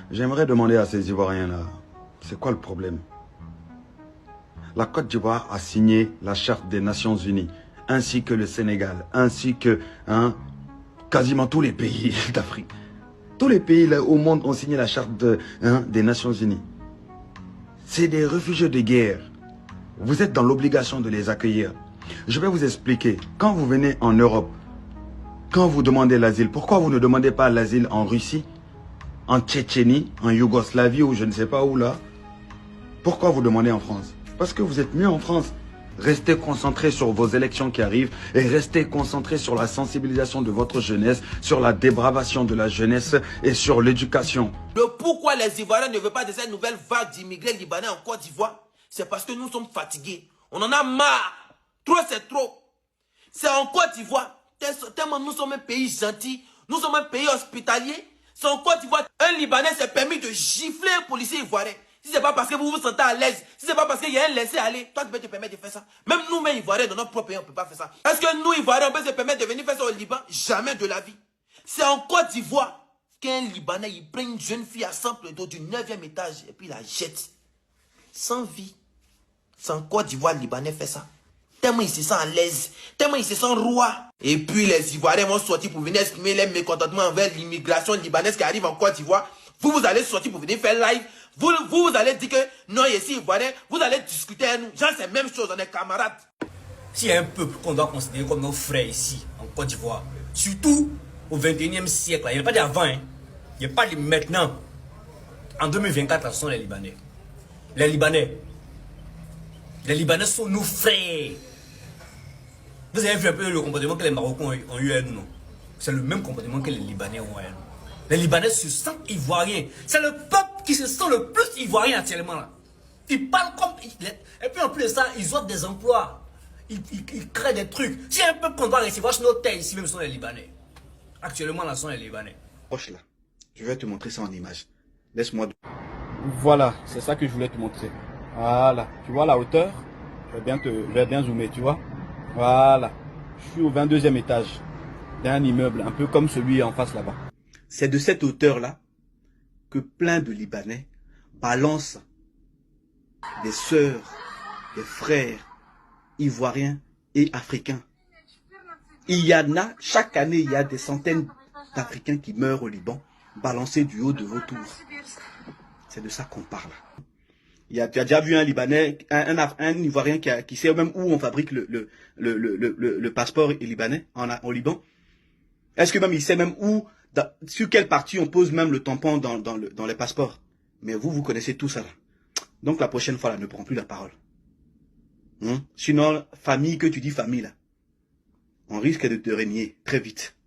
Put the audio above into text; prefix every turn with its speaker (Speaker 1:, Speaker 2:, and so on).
Speaker 1: J'aimerais demander à ces Ivoiriens-là, c'est quoi le problème? La Côte d'Ivoire a signé la Charte des Nations Unies, ainsi que le Sénégal, ainsi que quasiment tous les pays d'Afrique. Tous les pays là, au monde ont signé la Charte des Nations Unies. C'est des réfugiés de guerre. Vous êtes dans l'obligation de les accueillir. Je vais vous expliquer. Quand vous venez en Europe, quand vous demandez l'asile, pourquoi vous ne demandez pas l'asile en Russie, en Tchétchénie, en Yougoslavie ou je ne sais pas où là? Pourquoi vous demandez en France? Parce que vous êtes mieux en France. Restez concentrés sur vos élections qui arrivent et restez concentrés sur la sensibilisation de votre jeunesse, sur la débravation de la jeunesse et sur l'éducation.
Speaker 2: Le pourquoi les Ivoiriens ne veulent pas de cette nouvelle vague d'immigrés libanais en Côte d'Ivoire, c'est parce que nous sommes fatigués. On en a marre. Trop, c'est trop. C'est en Côte d'Ivoire. Tellement nous sommes un pays gentil, nous sommes un pays hospitalier. C'est en Côte d'Ivoire. Un Libanais s'est permis de gifler un policier ivoirien. Si c'est pas parce que vous vous sentez à l'aise, si c'est pas parce qu'il y a un laisser-aller, toi tu peux te permettre de faire ça. Même nous-mêmes Ivoiriens, dans notre propre pays, on ne peut pas faire ça. Est-ce que nous Ivoiriens, on peut se permettre de venir faire ça au Liban? Jamais de la vie. C'est en Côte d'Ivoire qu'un Libanais, il prend une jeune fille à 100 pieds d'eau du 9e étage et puis il la jette. Sans vie. C'est en Côte d'Ivoire, le Libanais fait ça. Tellement il se sent à l'aise, tellement il se sent roi. Et puis les Ivoiriens vont sortir pour venir exprimer leur mécontentement envers l'immigration libanaise qui arrive en Côte d'Ivoire. Vous allez sortir pour venir faire live. Vous allez dire que non, ici Ivoiriens, vous allez discuter avec nous. Genre, c'est la même chose, on est camarades.
Speaker 3: S'il y a un peuple qu'on doit considérer comme nos frères ici, en Côte d'Ivoire, surtout au 21e siècle, il n'y a pas d'avant, hein. Il n'y a pas de maintenant. En 2024, ce sont les Libanais. Les Libanais sont nos frères. Vous avez vu un peu le comportement que les Marocains ont eu à nous, non? C'est le même comportement que les Libanais ont eu à nous. Les Libanais se sentent ivoiriens. C'est le peuple qui se sent le plus ivoirien actuellement là. Ils parlent comme... Et puis en plus de ça, ils offrent des emplois. Ils créent des trucs. Si un peuple qu'on doit recevoir sur nos terres ici, même sont les Libanais. Actuellement là, sont les Libanais.
Speaker 1: Proche là, je vais te montrer ça en image. Laisse-moi...
Speaker 4: Voilà, c'est ça que je voulais te montrer. Voilà, tu vois la hauteur? Je vais bien zoomer, tu vois? Voilà, je suis au 22e étage d'un immeuble, un peu comme celui en face là-bas.
Speaker 5: C'est de cette hauteur-là que plein de Libanais balancent des sœurs, des frères ivoiriens et africains. Il y en a, chaque année, il y a des centaines d'Africains qui meurent au Liban, balancés du haut de vos tours. C'est de ça qu'on parle. Tu as déjà vu un Libanais, un Ivoirien qui sait même où on fabrique le passeport libanais au Liban? Est-ce que même il sait même où, sur quelle partie on pose même le tampon dans les passeports? Mais vous connaissez tout ça là. Donc la prochaine fois là, ne prends plus la parole. Sinon, famille que tu dis famille là, on risque de te régner très vite.